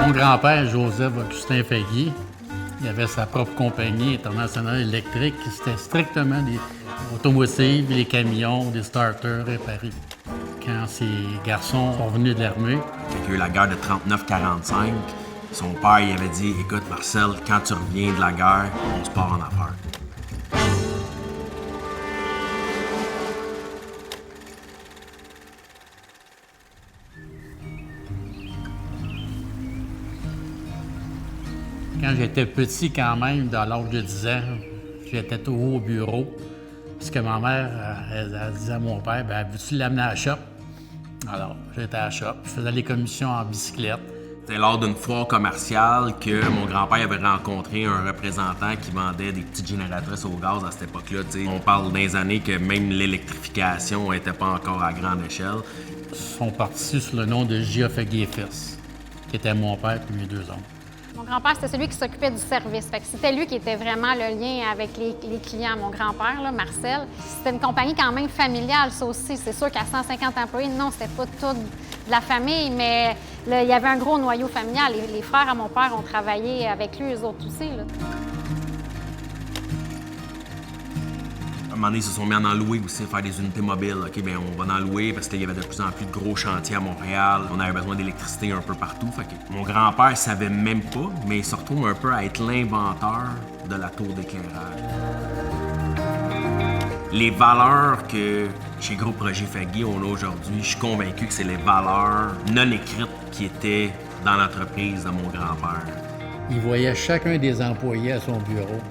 Mon grand-père, Joseph Augustin Faguy, il avait sa propre compagnie internationale électrique. C'était strictement des automotives, les camions, des starters réparés. Quand ces garçons sont venus de l'armée, Quand il y a eu la guerre de 39-45, son père il avait dit « Écoute, Marcel, quand tu reviens de la guerre, on se part en affaires. » Quand j'étais petit quand même, dans l'âge de 10 ans, j'étais toujours au bureau. Parce que ma mère, elle disait à mon père, « Ben, veux-tu l'amener à la shop? » Alors, j'étais à la shop, je faisais les commissions en bicyclette. C'était lors d'une foire commerciale que mon grand-père avait rencontré un représentant qui vendait des petites génératrices au gaz à cette époque-là. T'sais. On parle des années que même l'électrification n'était pas encore à grande échelle. Ils sont partis sous le nom de J.A. Faguy et Fils, qui était mon père et mes 2 oncles. Mon grand-père, c'était celui qui s'occupait du service. Fait que c'était lui qui était vraiment le lien avec les clients. Mon grand-père, là, Marcel, c'était une compagnie quand même familiale, ça aussi. C'est sûr qu'à 150 employés, non, c'était pas tout de la famille, mais là, il y avait un gros noyau familial. Les frères à mon père ont travaillé avec lui, eux autres aussi. Là. À un moment donné, ils se sont mis à en louer aussi, faire des unités mobiles. OK, bien, on va en louer parce qu'il y avait de plus en plus de gros chantiers à Montréal. On avait besoin d'électricité un peu partout. Fait que mon grand-père savait même pas, mais il se retrouve un peu à être l'inventeur de la tour d'éclairage. Les valeurs que chez Groupe Roger Faguy on a aujourd'hui, je suis convaincu que c'est les valeurs non écrites qui étaient dans l'entreprise de mon grand-père. Il voyait chacun des employés à son bureau.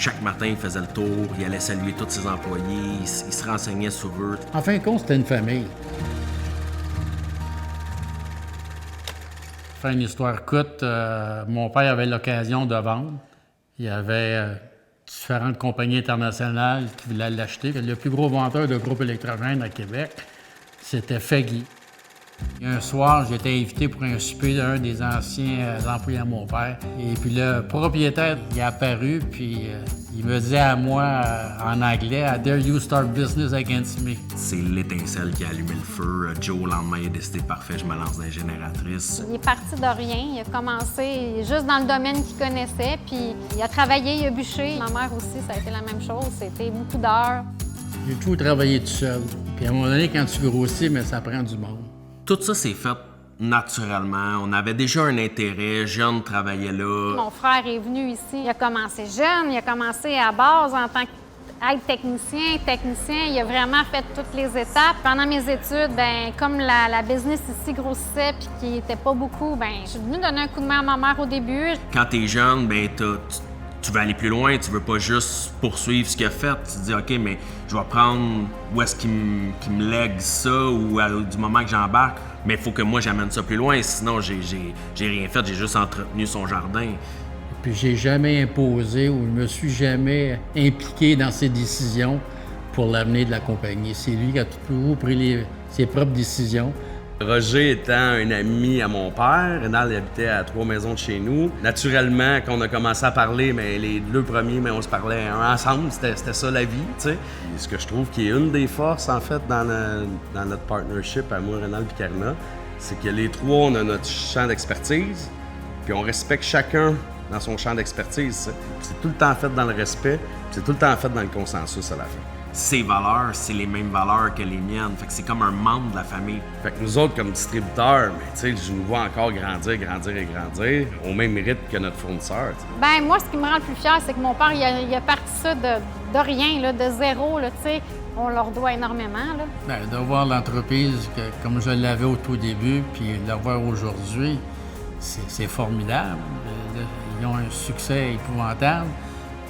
Chaque matin, il faisait le tour, il allait saluer tous ses employés, il se renseignait sur eux. En fin de compte, c'était une famille. Pour faire une histoire courte, mon père avait l'occasion de vendre. Il y avait différentes compagnies internationales qui voulaient l'acheter. Le plus gros vendeur de groupes électrogènes à Québec, c'était Faguy. Un soir, j'étais invité pour un souper d'un des anciens employés à mon père. Et puis le propriétaire il est apparu, puis il me disait à moi en anglais « I dare you start business against me ». C'est l'étincelle qui a allumé le feu. Joe, le lendemain, il a décidé « Parfait, je me lance dans les génératrices ». Il est parti de rien. Il a commencé juste dans le domaine qu'il connaissait, puis il a travaillé, il a bûché. Ma mère aussi, ça a été la même chose. C'était beaucoup d'heures. J'ai toujours travaillé tout seul. Puis à un moment donné, quand tu grossis, mais ça prend du monde. Tout ça s'est fait naturellement. On avait déjà un intérêt. Jeune travaillait là. Mon frère est venu ici. Il a commencé jeune, il a commencé à base en tant qu'aide technicien. Il a vraiment fait toutes les étapes. Pendant mes études, ben comme la business ici grossissait puis qu'il n'était pas beaucoup, ben je suis venue donner un coup de main à ma mère au début. Quand t'es jeune, ben tu veux aller plus loin, tu veux pas juste poursuivre ce qu'il a fait. Tu te dis, OK, mais je vais prendre où est-ce qu'il me lègue ça ou du moment que j'embarque. Mais il faut que moi, j'amène ça plus loin, sinon j'ai rien fait, j'ai juste entretenu son jardin. Puis j'ai jamais imposé ou je me suis jamais impliqué dans ses décisions pour l'avenir de la compagnie. C'est lui qui a toujours pris ses propres décisions. Roger étant un ami à mon père, Rénal habitait à 3 maisons de chez nous. Naturellement, quand on a commencé à parler, mais les 2 premiers, mais on se parlait ensemble, c'était ça la vie, tu sais. Ce que je trouve qui est une des forces, en fait, dans notre partnership à moi, Rénal et Karina, c'est que les 3, on a notre champ d'expertise, puis on respecte chacun dans son champ d'expertise. C'est tout le temps fait dans le respect, puis c'est tout le temps fait dans le consensus à la fin. Ses valeurs, c'est les mêmes valeurs que les miennes. Fait que c'est comme un membre de la famille. Fait que nous autres, comme distributeurs, tu sais, je nous vois encore grandir, au même rythme que notre fournisseur. T'sais. Ben moi, ce qui me rend le plus fière, c'est que mon père, il a parti ça de rien, là, de zéro, là, tu sais. On leur doit énormément, là. Bien, de voir l'entreprise comme je l'avais au tout début, puis de la voir aujourd'hui, c'est formidable. Ils ont un succès épouvantable.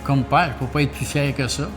Comme père, je ne peux pas être plus fier que ça.